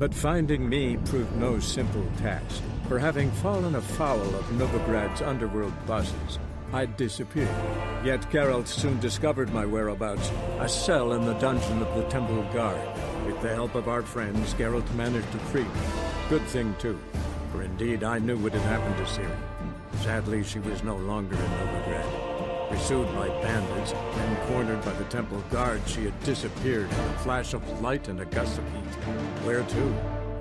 But finding me proved no simple task, for having fallen afoul of Novigrad's underworld bosses, I'd disappeared. Yet Geralt soon discovered my whereabouts, a cell in the dungeon of the Temple Guard. With the help of our friends, Geralt managed to free me. Good thing, too, for indeed I knew what had happened to Ciri. Sadly, she was no longer in Novigrad. Pursued by bandits, and cornered by the Temple Guard, she had disappeared in a flash of light and a gust of heat. Where to?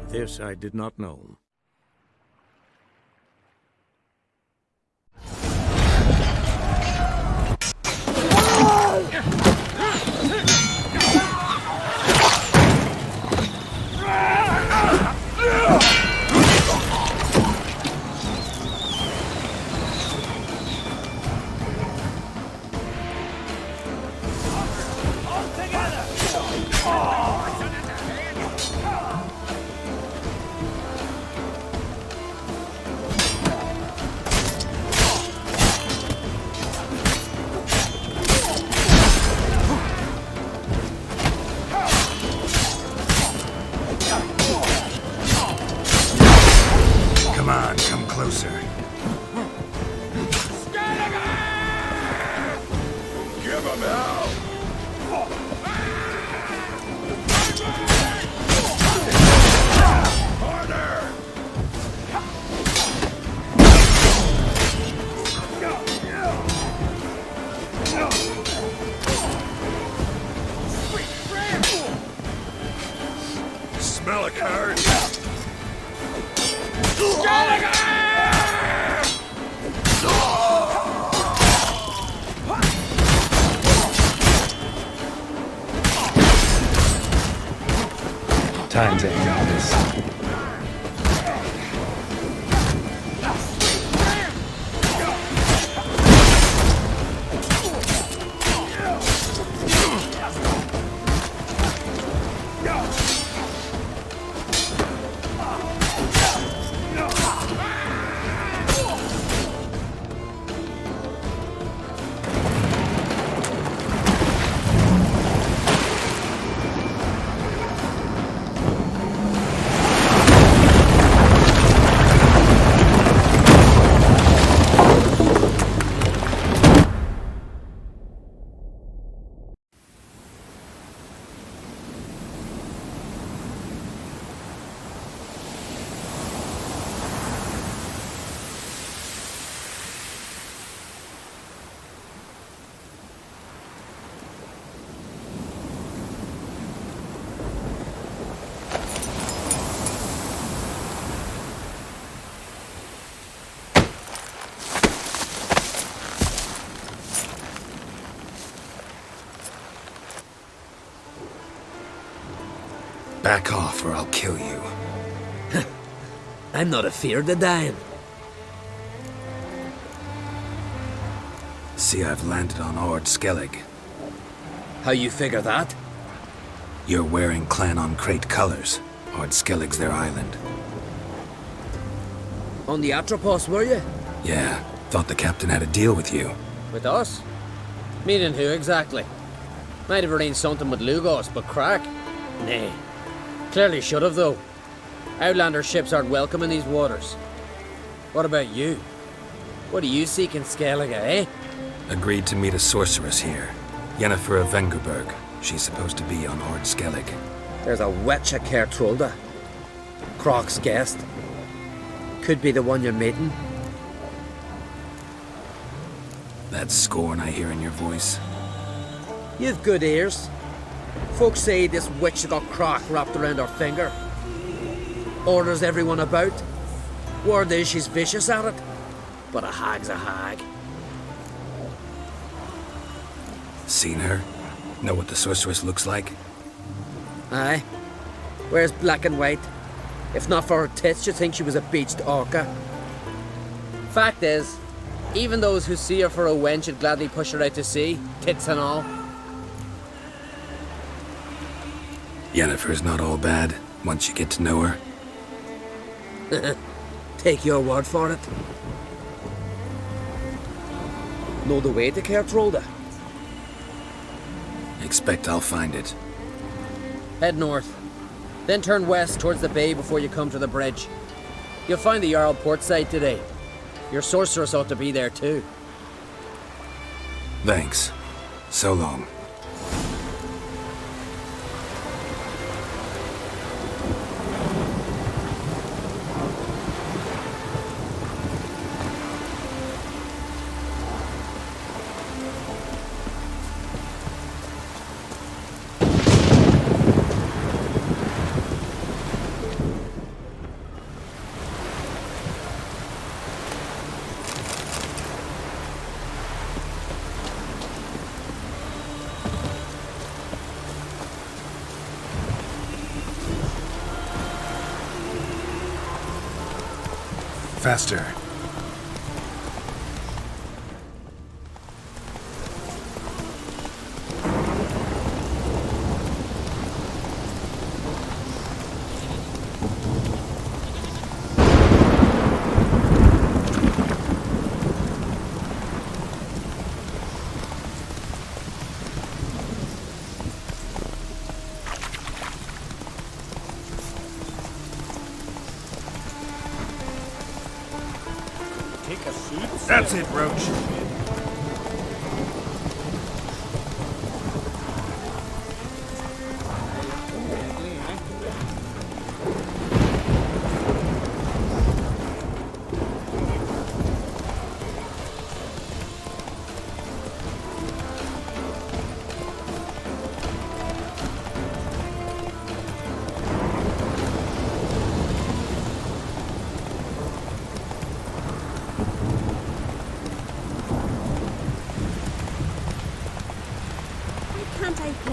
This I did not know. Smell a card. Time to end this. Back off or I'll kill you. I'm not afeard of dying. See, I've landed on Skellige. How you figure that? You're wearing Clan on Crate colors. Skellige's their island. On the Atropos, were you? Yeah, thought the captain had a deal with you. With us? Meaning who exactly? Might have arranged something with Lugos, but crack? Nay. Clearly should have, though. Outlander ships aren't welcome in these waters. What about you? What do you seek in Skellige, eh? Agreed to meet a sorceress here. Yennefer of Vengerberg. She's supposed to be on Skellige. There's a witch at Kertrolda. Croc's guest. Could be the one you're meeting. That scorn I hear in your voice. You've good ears. Folks say this witch got Croc wrapped around her finger. Orders everyone about. Word is she's vicious at it. But a hag's a hag. Seen her? Know what the sorceress looks like? Aye. Wears black and white. If not for her tits, you'd think she was a beached orca. Fact is, even those who see her for a wench would gladly push her out to sea, tits and all. Yennefer's not all bad, once you get to know her. Take your word for it. Know the way to Kertrolda? Expect I'll find it. Head north. Then turn west towards the bay before you come to the bridge. You'll find the Jarl port site today. Your sorceress ought to be there too. Thanks. So long. Faster. That's it, Roach.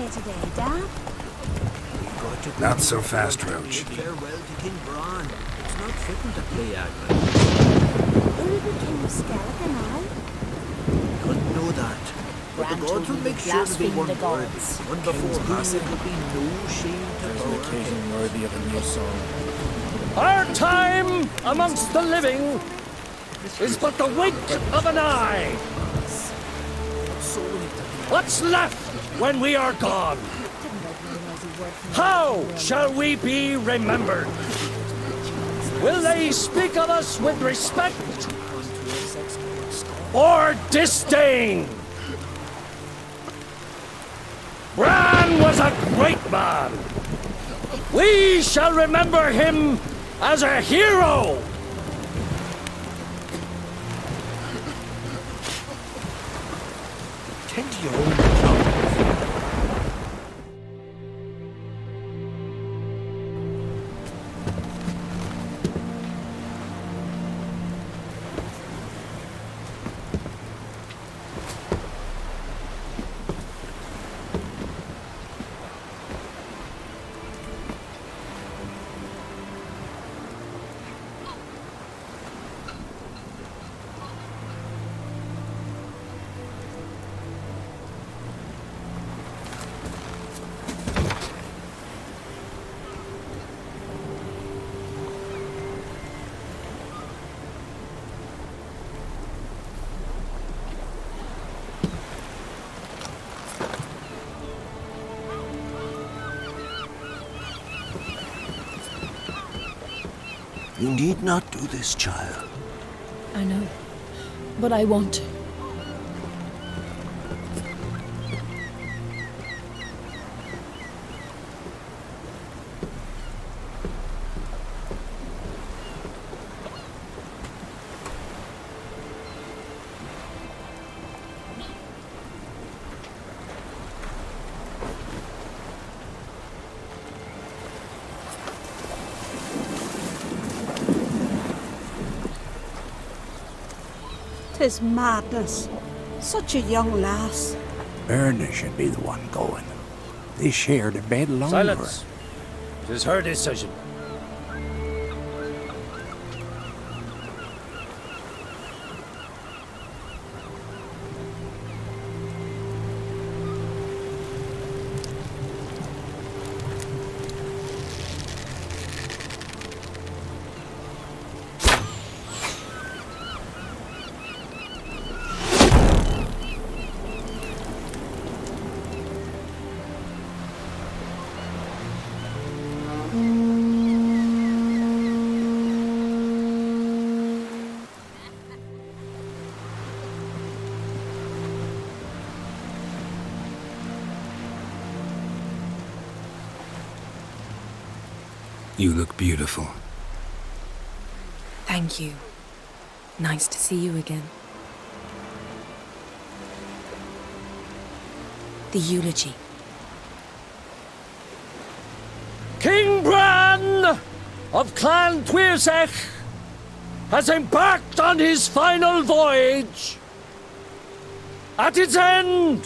Today, Dad? Not so fast, Roach. Farewell to King Bran. It's not fitting to play Agnes. Will we be King of Skellige now? Couldn't know that. But the gods will make sure to be one worthy. One before passing will be no shame to There's an occasion worthy of a new song. Our time amongst the living is but the wink of an eye. What's left when we are gone? How shall we be remembered? Will they speak of us with respect or disdain? Bran was a great man. We shall remember him as a hero. Tend to your own tongue. You need not do this, child. I know, but I want to. Tis madness. Such a young lass. Erna should be the one going. They shared a bed longer. Silence. It is her decision. You look beautiful. Thank you. Nice to see you again. The eulogy. King Bran of Clan Ezek has embarked on his final voyage. At its end,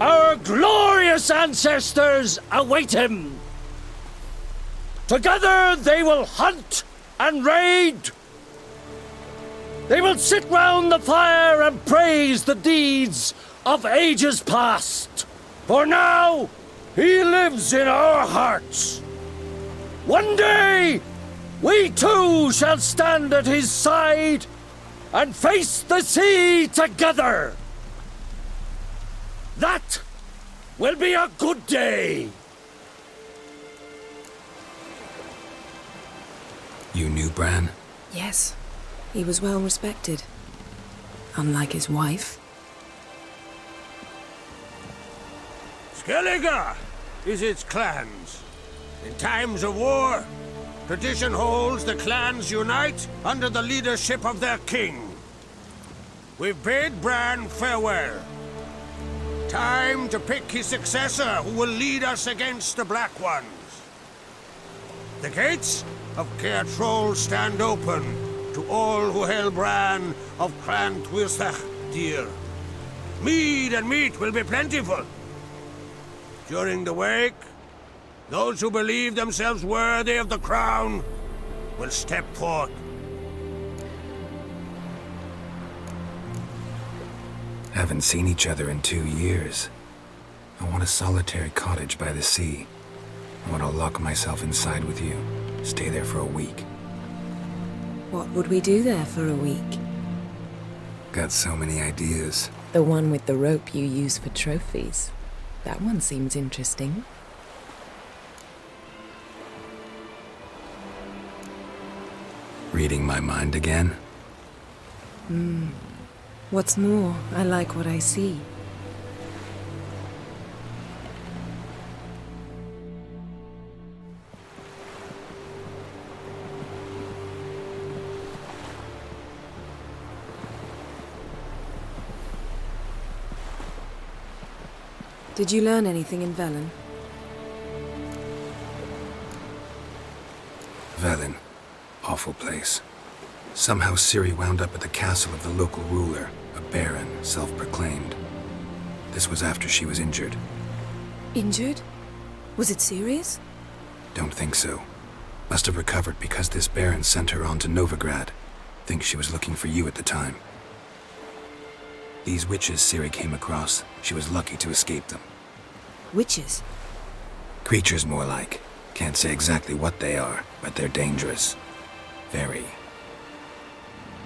our glorious ancestors await him. Together they will hunt and raid. They will sit round the fire and praise the deeds of ages past. For now, he lives in our hearts. One day, we too shall stand at his side and face the sea together. That will be a good day. You knew Bran? Yes, he was well respected. Unlike his wife. Skellige is its clans. In times of war, tradition holds the clans unite under the leadership of their king. We've bid Bran farewell. Time to pick his successor who will lead us against the Black Ones. The gates of Caer Troll stand open to all who held Bran of Clan Ezek dear. Mead and meat will be plentiful. During the wake, those who believe themselves worthy of the crown will step forth. Haven't seen each other in 2 years. I want a solitary cottage by the sea. I want to lock myself inside with you. Stay there for a week. What would we do there for a week? Got so many ideas. The one with the rope you use for trophies. That one seems interesting. Reading my mind again? What's more, I like what I see. Did you learn anything in Velen? Velen. Awful place. Somehow Ciri wound up at the castle of the local ruler, a baron, self-proclaimed. This was after she was injured. Injured? Was it serious? Don't think so. Must have recovered because this baron sent her on to Novigrad. Think she was looking for you at the time. These witches Ciri came across, she was lucky to escape them. Witches? Creatures more like. Can't say exactly what they are, but they're dangerous. Very.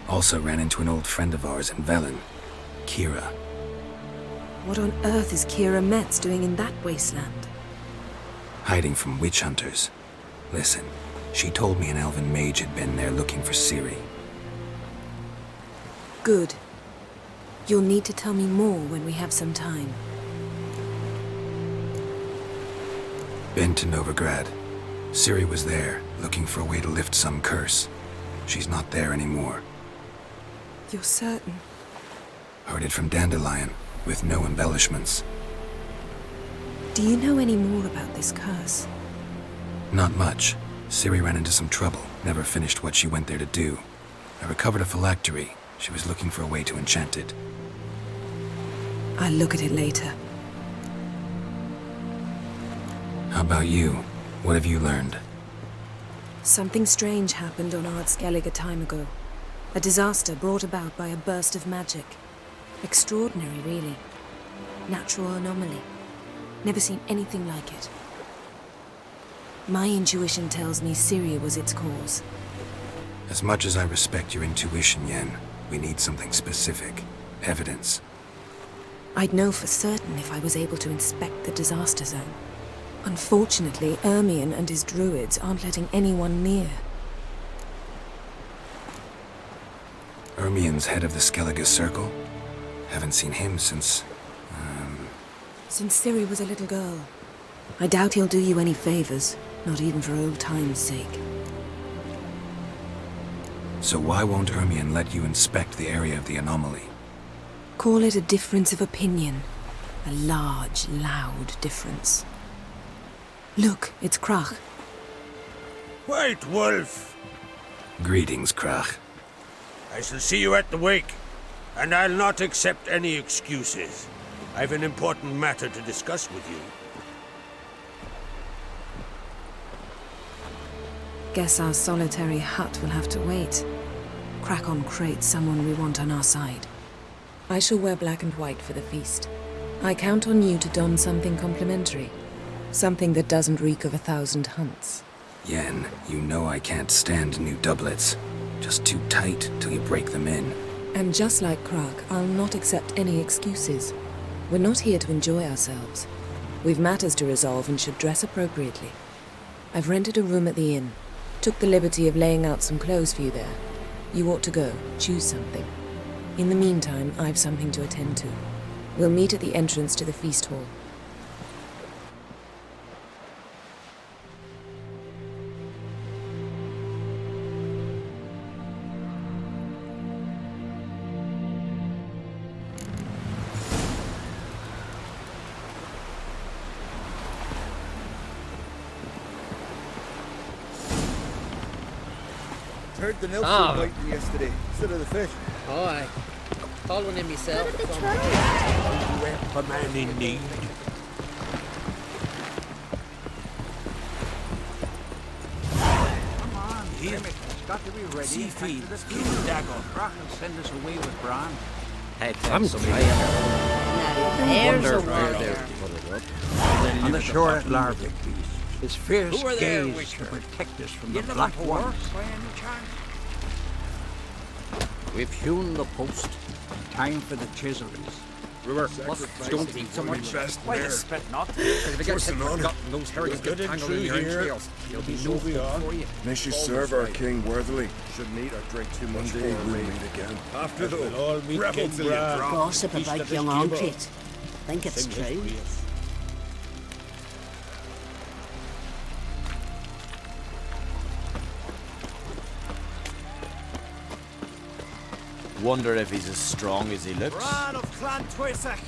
Also ran into an old friend of ours in Velen, Kira. What on earth is Kira Metz doing in that wasteland? Hiding from witch hunters. Listen, she told me an elven mage had been there looking for Ciri. Good. You'll need to tell me more when we have some time. Been to Novigrad. Ciri was there, looking for a way to lift some curse. She's not there anymore. You're certain? Heard it from Dandelion, with no embellishments. Do you know any more about this curse? Not much. Ciri ran into some trouble, never finished what she went there to do. I recovered a phylactery. She was looking for a way to enchant it. I'll look at it later. How about you? What have you learned? Something strange happened on Ard Skellige a time ago. A disaster brought about by a burst of magic. Extraordinary, really. Natural anomaly. Never seen anything like it. My intuition tells me Ciri was its cause. As much as I respect your intuition, Yen, we need something specific. Evidence. I'd know for certain if I was able to inspect the disaster zone. Unfortunately, Ermion and his druids aren't letting anyone near. Ermion's head of the Skellige Circle? Haven't seen him since... Since Ciri was a little girl. I doubt he'll do you any favors. Not even for old time's sake. So why won't Ermion let you inspect the area of the anomaly? Call it a difference of opinion. A large, loud difference. Look, it's Krach. White Wolf! Greetings, Krach. I shall see you at the wake, and I'll not accept any excuses. I've an important matter to discuss with you. Guess our solitary hut will have to wait. Crack on crate someone we want on our side. I shall wear black and white for the feast. I count on you to don something complimentary. Something that doesn't reek of 1,000 hunts. Yen, you know I can't stand new doublets. Just too tight till you break them in. And just like Krach, I'll not accept any excuses. We're not here to enjoy ourselves. We've matters to resolve and should dress appropriately. I've rented a room at the inn. Took the liberty of laying out some clothes for you there. You ought to go. Choose something. In the meantime, I've something to attend to. We'll meet at the entrance to the feast hall. Heard the Nilsson biting yesterday, instead of the fish. Oh, aye. Call one in myself. A man in need. Come on, here. It's got to be ready. Sea feed, King Dagger. Krach will send us away with Bran. I'm There's a warrior. On the shore at Larvik, his fierce gaze to protect us from the Black Ones. We've hewn the post. Time for the chisels. Brewer, don't eat so much. Why the spit not? If it gets forgotten, those herrings get tangled in your entrails. You'll be no good for you. May she serve our king worthily. Shouldn't eat or drink too much before we meet again. After the rebel till you drop. Gossip about young Ancret. Think it's true. Wonder if he's as strong as he looks. Bran of Clan Twisach,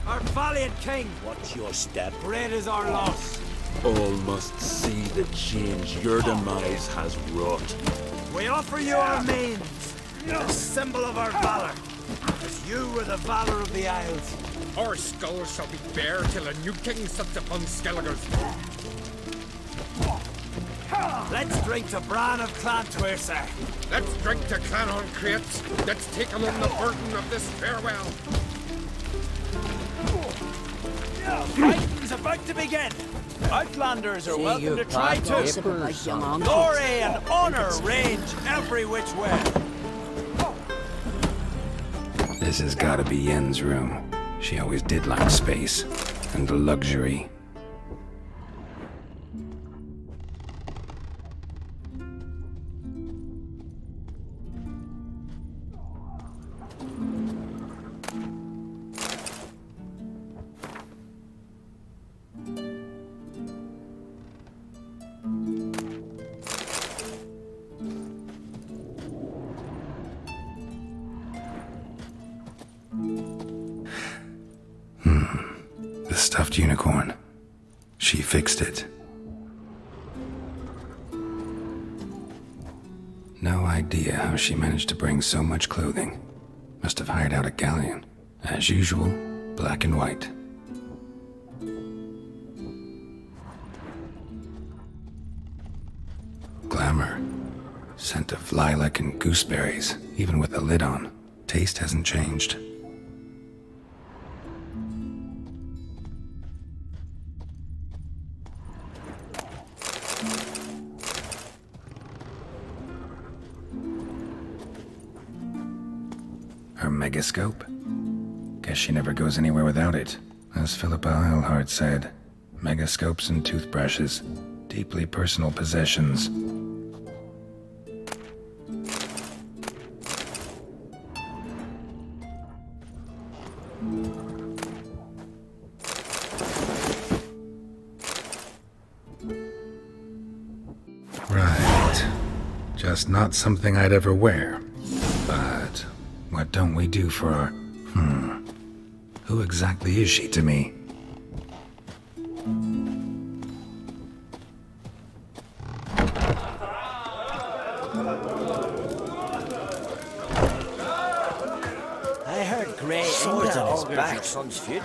our valiant king. What's your step? Great is our loss. All must see the change your demise has wrought. We offer you our manes, a symbol of our valor, as you were the valor of the Isles. Our skulls shall be bare till a new king sits upon Skellige's. Let's drink to Bran of Clan Twisach. Let's drink to Clan Ancret. Let's take on the burden of this farewell. Fighting's about to begin. Outlanders are welcome to try Gossip too. about young Ancret. Glory and honor range every which way. This has gotta be Yen's room. She always did like space and luxury. The stuffed unicorn. She fixed it. No idea how she managed to bring so much clothing. Must have hired out a galleon. As usual, black and white. Glamour. Scent of lilac and gooseberries, even with the lid on. Taste hasn't changed. Her megascope? Guess she never goes anywhere without it. As Philippa Eilhart said, megascopes and toothbrushes, deeply personal possessions. Right. Just not something I'd ever wear. But what don't we do for our... Who exactly is she to me? I heard grey ink on his back.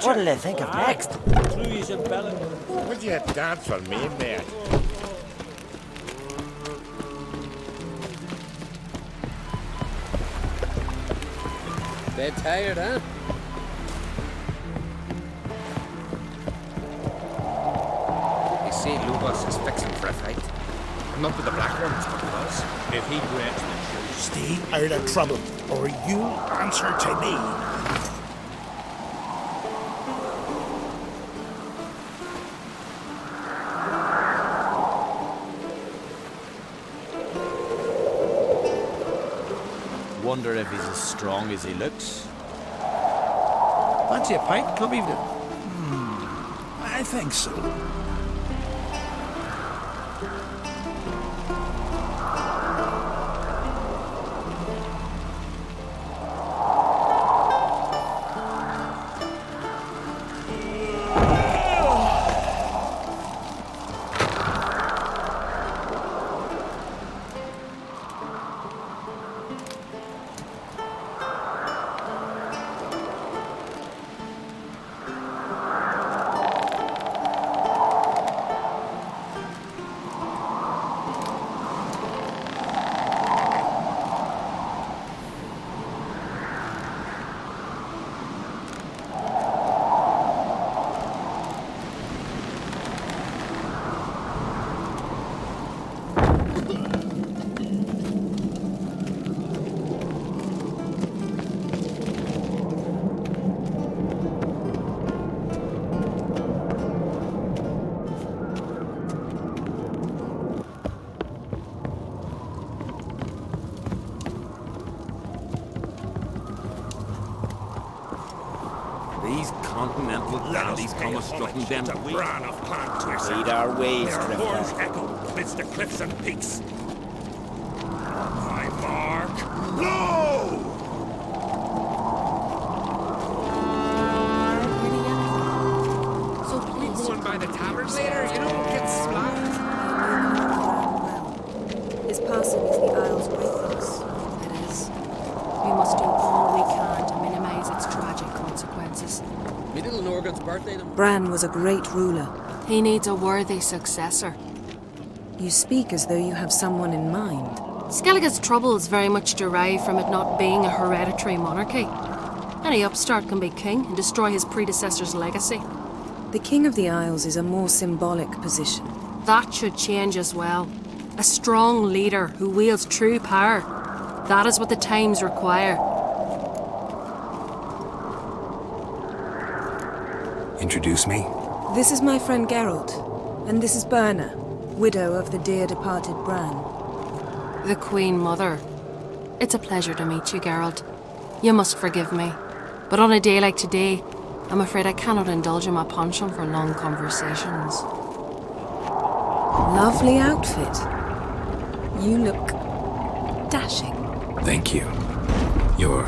What'll they think of next? Would you dance for me, mate? Bit tired, huh? You see, Lugos is fixing for a fight. Not with the black ones, but with us. If he breaks the shoes. Stay out of trouble, or you answer to me. Wonder if he's as strong as he looks. Fancy a pint, club evening? I think so. These continental dandies come a-strutting them to bran of plant twists. Lead our ways, Their horns Drifter. echo amidst the cliffs and peaks. My mark, blow! So please. Going by the tavern later, you know, get splat. His passing is the Isle's great loss. It is. We must do all we can to minimize its tragic consequences. Me little Norgan's birthday. Bran was a great ruler. He needs a worthy successor. You speak as though you have someone in mind. Skellige's troubles very much derive from it not being a hereditary monarchy. Any upstart can be king and destroy his predecessor's legacy. The King of the Isles is a more symbolic position. That should change as well. A strong leader who wields true power. That is what the times require. Introduce me? This is my friend Geralt, and this is Berna, widow of the dear departed Bran. The Queen Mother. It's a pleasure to meet you, Geralt. You must forgive me, but on a day like today, I'm afraid I cannot indulge in my penchant for long conversations. Lovely outfit. You look dashing. Thank you. You're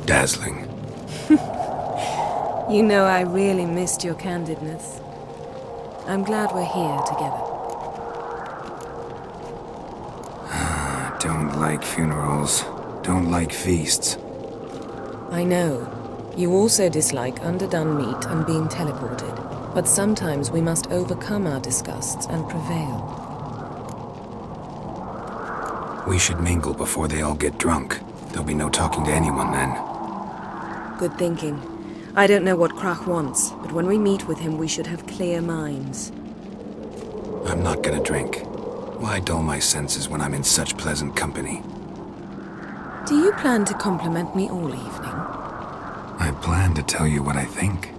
dazzling. You know I really missed your candidness. I'm glad we're here together. Don't like funerals. Don't like feasts. I know. You also dislike underdone meat and being teleported. But sometimes we must overcome our disgusts and prevail. We should mingle before they all get drunk. There'll be no talking to anyone then. Good thinking. I don't know what Krach wants, but when we meet with him, we should have clear minds. I'm not gonna drink. Why dull my senses when I'm in such pleasant company? Do you plan to compliment me all evening? I plan to tell you what I think.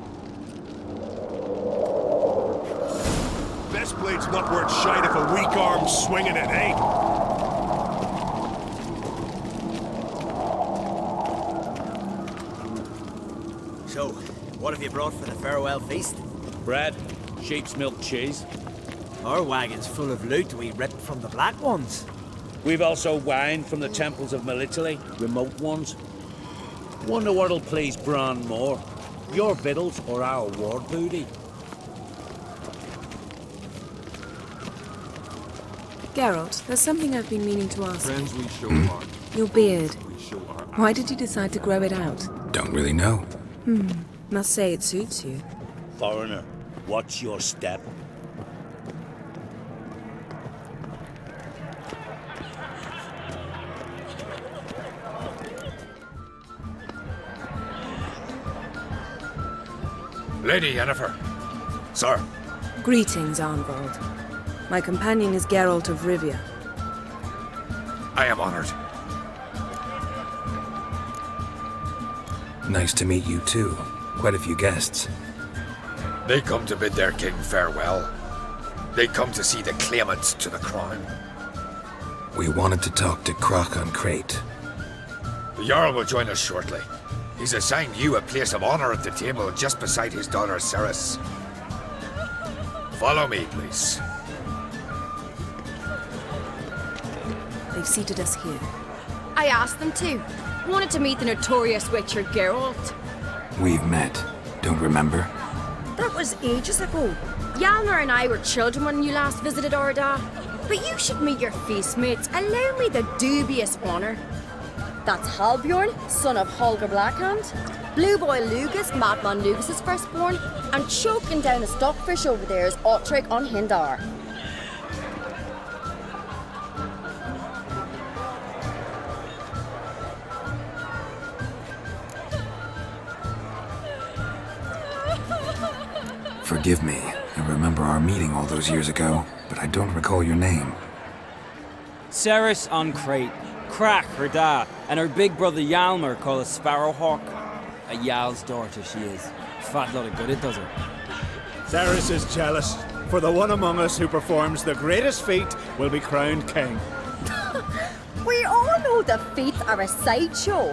Best blade's not worth shite if a weak arm's swinging it, eh? So, what have you brought for the farewell feast? Bread, sheep's milk cheese. Our wagon's full of loot we ripped from the Black Ones. We've also wine from the temples of Melitele, remote ones. Wonder what'll please Bran more, your victuals or our war booty? Geralt, there's something I've been meaning to ask. Friends we show our... Your beard. We show our... Why did you decide to grow it out? Don't really know. Must say it suits you. Foreigner, watch your step. Lady Yennefer. Sir. Greetings, Arnvald. My companion is Geralt of Rivia. I am honored. Nice to meet you too. Quite a few guests. They come to bid their king farewell. They come to see the claimants to the crown. We wanted to talk to Croc on Crate. The Jarl will join us shortly. He's assigned you a place of honor at the table just beside his daughter Ceres. Follow me, please. They've seated us here. I asked them to. Wanted to meet the notorious Witcher Geralt. We've met. Don't remember? That was ages ago. Hjalmar and I were children when you last visited Orda. But you should meet your feast mates. Allow me the dubious honor. That's Halbjorn, son of Holger Blackhand, Blue Boy Lugus, Madman Lugus' firstborn, and choking down a stockfish over there is Otrek on Hindar. Forgive me. I remember our meeting all those years ago, but I don't recall your name. Ceres on Crate, Crack her da, and her big brother Hjalmar called a Sparrowhawk. A Jarl's daughter she is. Fat lot of good it does her. Ceres is jealous, for the one among us who performs the greatest feat will be crowned king. We all know the feats are a sideshow.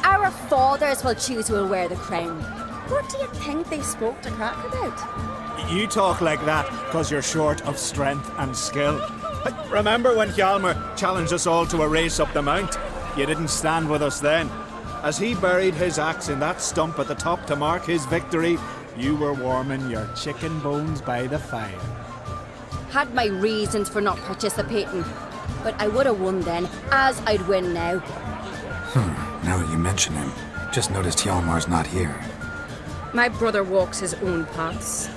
Our fathers will choose who will wear the crown. What do you think they spoke to Crack about? You talk like that because you're short of strength and skill. Remember when Hjalmar challenged us all to a race up the mount? You didn't stand with us then. As he buried his axe in that stump at the top to mark his victory, you were warming your chicken bones by the fire. Had my reasons for not participating, but I would have won then, as I'd win now. Now that you mention him, just noticed Hjalmar's not here. My brother walks his own paths.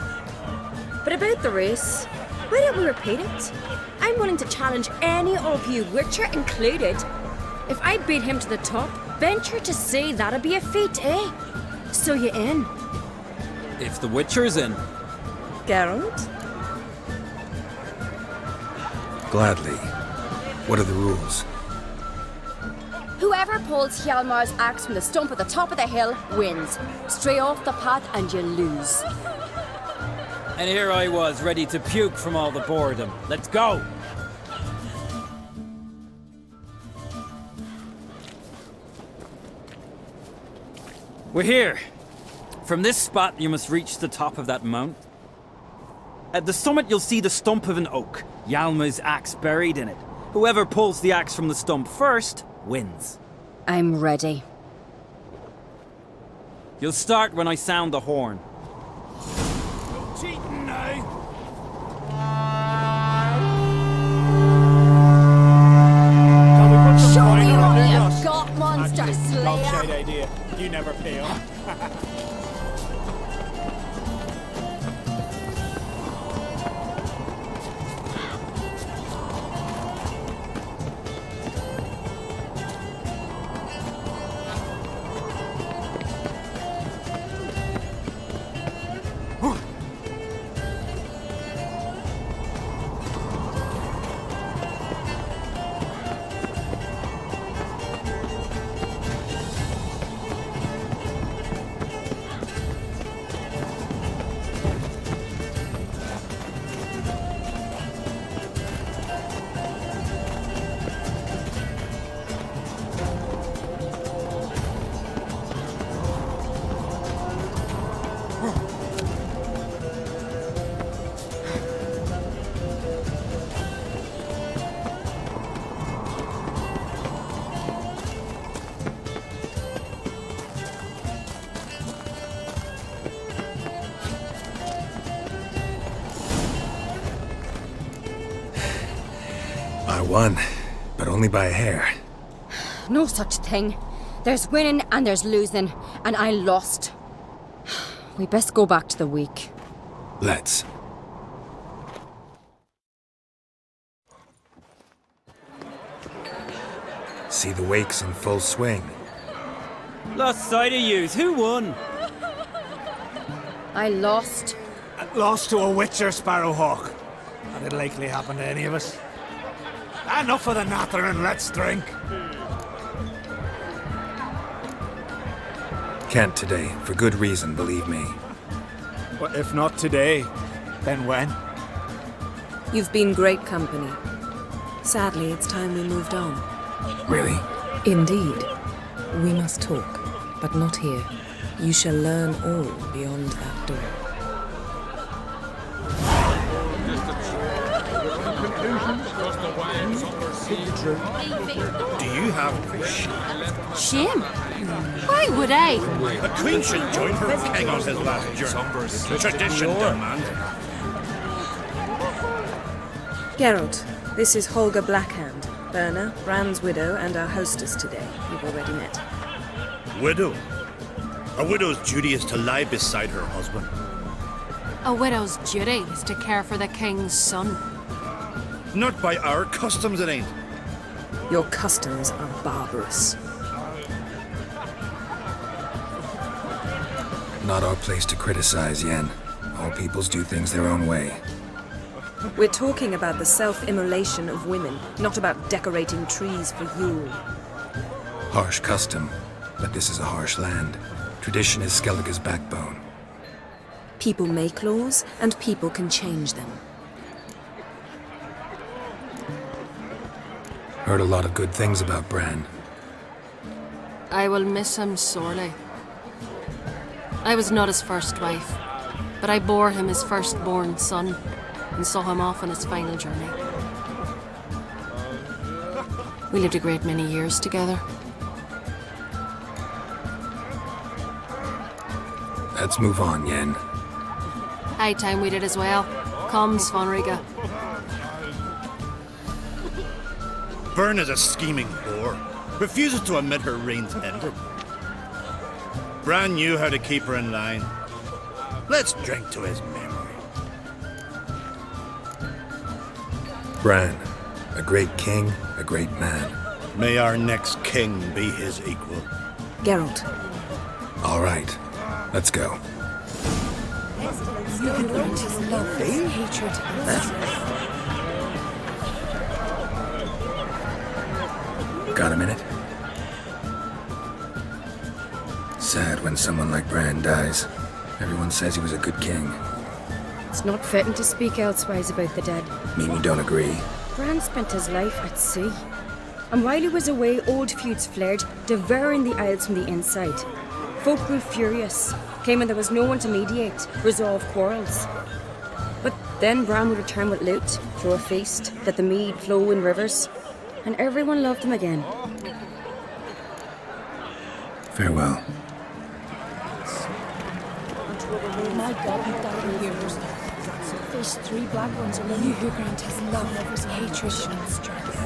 But about the race, why don't we repeat it? I'm willing to challenge any of you, Witcher included. If I beat him to the top, venture to say that'd be a feat, eh? So you in? If the Witcher's in. Geralt? Gladly. What are the rules? Whoever pulls Hjalmar's axe from the stump at the top of the hill wins. Stray off the path and you lose. And here I was, ready to puke from all the boredom. Let's go! We're here. From this spot, you must reach the top of that mount. At the summit, you'll see the stump of an oak, Hjalmar's axe buried in it. Whoever pulls the axe from the stump first wins. I'm ready. You'll start when I sound the horn. No cheating now. Show me what you've got, monster slayer! Dogshite idea. You never pay up. won, but only by a hair. No such thing. There's winning and there's losing, and I lost. We best go back to the week. Let's. See the wakes in full swing. Lost sight of yous. Who won? I lost. Lost to a witcher, Sparrowhawk. That'd likely happen to any of us. Enough of the nattering, let's drink. Can't today, for good reason, believe me. Well, if not today, then when? You've been great company. Sadly, it's time we moved on. Really? Indeed. We must talk, but not here. You shall learn all beyond that door. Do you have Shame? Why would I? a queen should join her king on his last journey? Tradition demand. Geralt, this is Holger Blackhand, Berna, Bran's widow, and our hostess today. You've already met. Widow? A widow's duty is to lie beside her husband. A widow's duty is to care for the king's son. Not by our customs, it ain't. Your customs are barbarous. Not our place to criticize, Yen. All peoples do things their own way. We're talking about the self-immolation of women, not about decorating trees for Yule. Harsh custom, but this is a harsh land. Tradition is Skellige's backbone. People make laws, and people can change them. Heard a lot of good things about Bran. I will miss him sorely. I was not his first wife, but I bore him his firstborn son and saw him off on his final journey. We lived a great many years together. Let's move on, Yen. High time we did as well. Come, Svanriga. Bern is a scheming whore. Refuses to admit her reign's ended. Bran knew how to keep her in line. Let's drink to his memory. Bran, a great king, a great man. May our next king be his equal. Geralt. All right, let's go. You can learn his love, his hatred, Got a minute? Sad when someone like Bran dies. Everyone says he was a good king. It's not fitting to speak elsewise about the dead. Mean you don't agree? Bran spent his life at sea. And while he was away, old feuds flared, devouring the Isles from the inside. Folk grew furious, came when there was no one to mediate, resolve quarrels. But then Bran would return with loot, throw a feast, let the mead flow in rivers, and everyone loved him again. Farewell. My God, he died here. There's 3 black ones around you who grant his love, his hatred, and strength.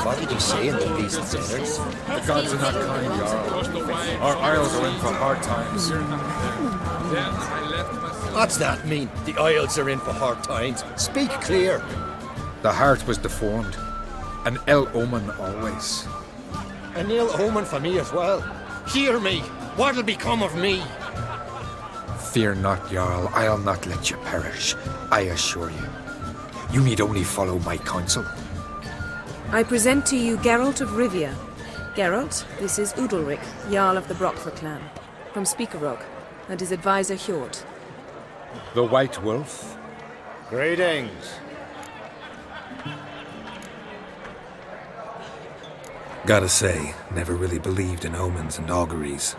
What did you say in the beast and sinners? The gods are not kind, Jarl. Our isles are in for hard times. What's that mean? The Isles are in for hard times. Speak clear. The heart was deformed. An ill omen always. An ill omen for me as well. Hear me. What'll become of me? Fear not, Jarl. I'll not let you perish. I assure you. You need only follow my counsel. I present to you Geralt of Rivia. Geralt, this is Udalric, Jarl of the Brockfer clan, from Speakerog, and his advisor Hjort. The White Wolf. Greetings. Gotta say, never really believed in omens and auguries.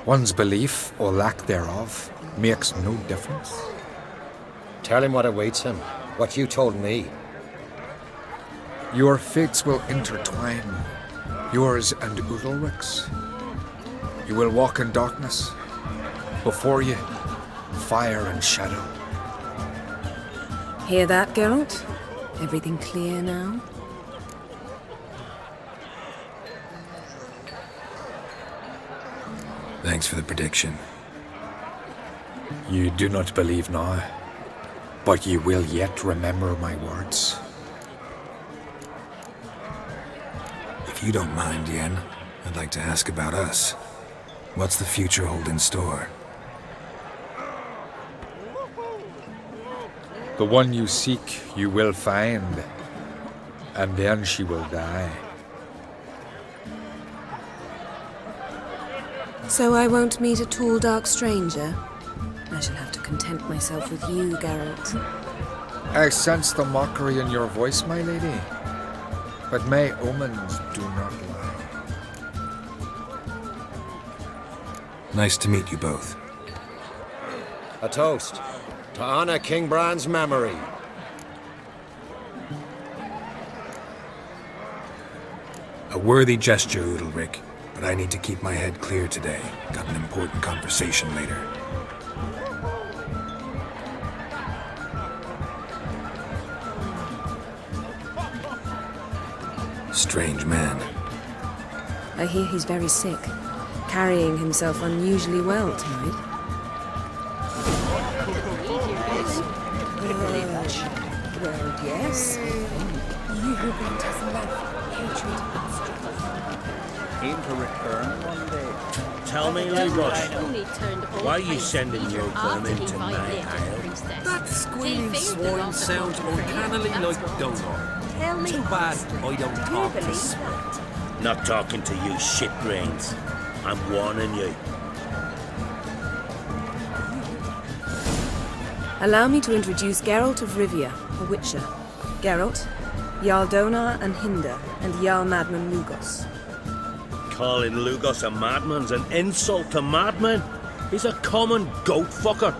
One's belief, or lack thereof, makes no difference. Tell him what awaits him. What you told me. Your fates will intertwine. Yours and Udalric's. You will walk in darkness. Before you, fire and shadow. Hear that, Geralt? Everything clear now? Thanks for the prediction. You do not believe now, but you will yet remember my words. If you don't mind, Yen, I'd like to ask about us. What's the future hold in store? The one you seek, you will find, and then she will die. So I won't meet a tall, dark stranger? I shall have to content myself with you, Geralt. I sense the mockery in your voice, my lady, but my omens do not lie. Nice to meet you both. A toast to honor King Bran's memory. A worthy gesture, Udalric, but I need to keep my head clear today. Got an important conversation later. Strange man. I hear he's very sick, carrying himself unusually well tonight. Well, yes. You who bent his love, hatred, and strife. Aim to return one day. Tell me, Lugos, why are you sending your gun into my isle? That squealing swine sounds uncannily like Donor. Too bad I don't talk to sweat. Not talking to you, shit brains. I'm warning you. Allow me to introduce Geralt of Rivia, a witcher. Geralt, Jarl Donar and Hinder, and Jarl Madman Lugos. Calling Lugos a madman's an insult to madmen. He's a common goat fucker.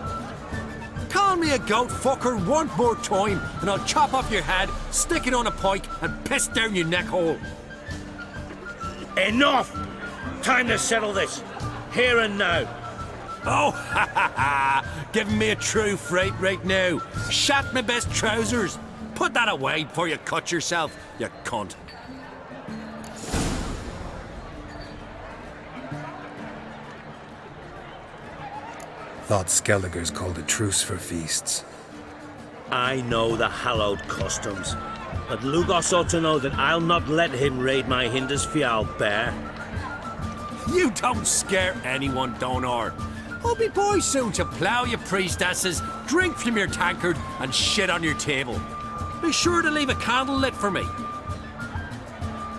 Call me a goat fucker one more time and I'll chop off your head, stick it on a pike and piss down your neck hole. Enough! Time to settle this. Here and now. Oh, ha ha ha! Giving me a true fright right now. Shat my best trousers. Put that away before you cut yourself, you cunt. Thought Skellige's called a truce for feasts. I know the hallowed customs, but Lugos ought to know that I'll not let him raid my Hindisfial bear. You don't scare anyone, Donar. I'll be boy soon to plough your priestesses, drink from your tankard, and shit on your table. Be sure to leave a candle lit for me.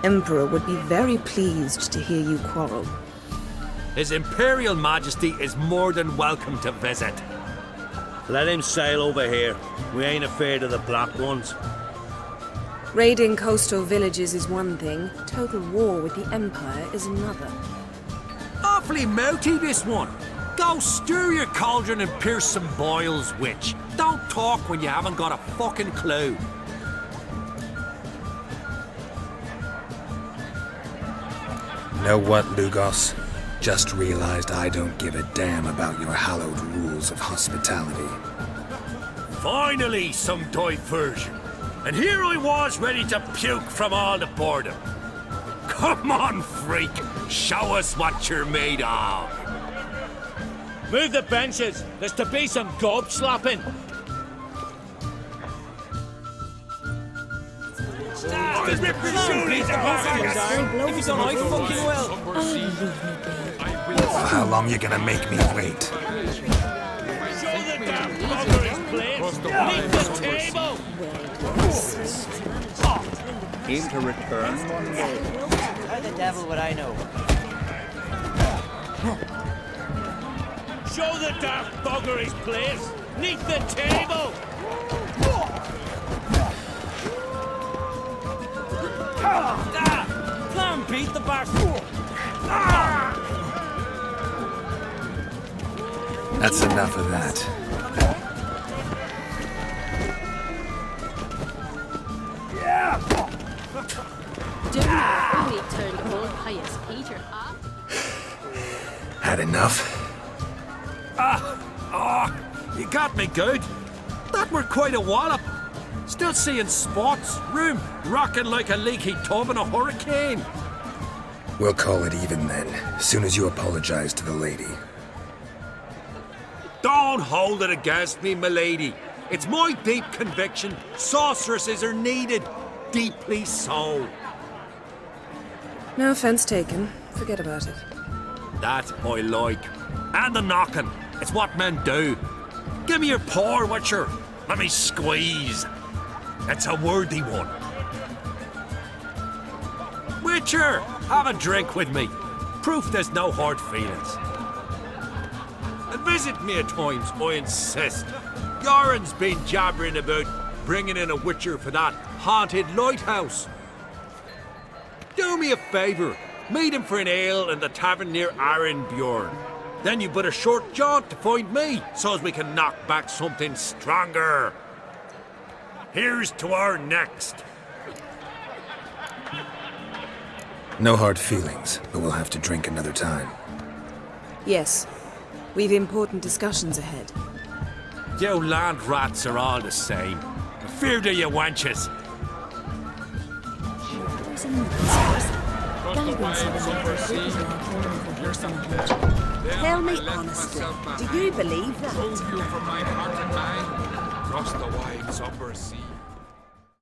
Emperor would be very pleased to hear you quarrel. His Imperial Majesty is more than welcome to visit. Let him sail over here. We ain't afraid of the Black Ones. Raiding coastal villages is one thing, total war with the Empire is another. Awfully mouthy, this one. Go stir your cauldron and pierce some boils, witch. Don't talk when you haven't got a fucking clue. Know what, Lugos? Just realized I don't give a damn about your hallowed rules of hospitality. Finally, some diversion. And here I was ready to puke from all the boredom. Come on, freak. Show us what you're made of. Move the benches. There's to be some gob slapping. If you don't like fucking well. How long you gonna make me wait? Show the damn bugger his place. Leave the table. Aim to return one day. How the devil would I know? Show the damn bugger his place. Leave the table. Clown beat the bar. That's enough of that. Donor only turned old pious Peter off. Had enough? You got me good. That were quite a wallop. Still seeing spots, room rocking like a leaky tub in a hurricane. We'll call it even then, as soon as you apologize to the lady. Don't hold it against me, milady. It's my deep conviction sorceresses are needed. Deeply so. No offense taken. Forget about it. That I like. And the knocking. It's what men do. Give me your paw, Witcher. Let me squeeze. It's a worthy one. Witcher, have a drink with me. Proof there's no hard feelings. And visit me at times, I insist. Yoren's been jabbering about bringing in a Witcher for that haunted lighthouse. Do me a favour. Meet him for an ale in the tavern near Arrenbjorn. Then you but a short jaunt to find me, so as we can knock back something stronger. Here's to our next. No hard feelings, but we'll have to drink another time. Yes. We've important discussions ahead. You land rats are all the same. Fear to you wenches. Tell me honestly, do you believe that? Drove you from my heart and mind across the wide somber sea.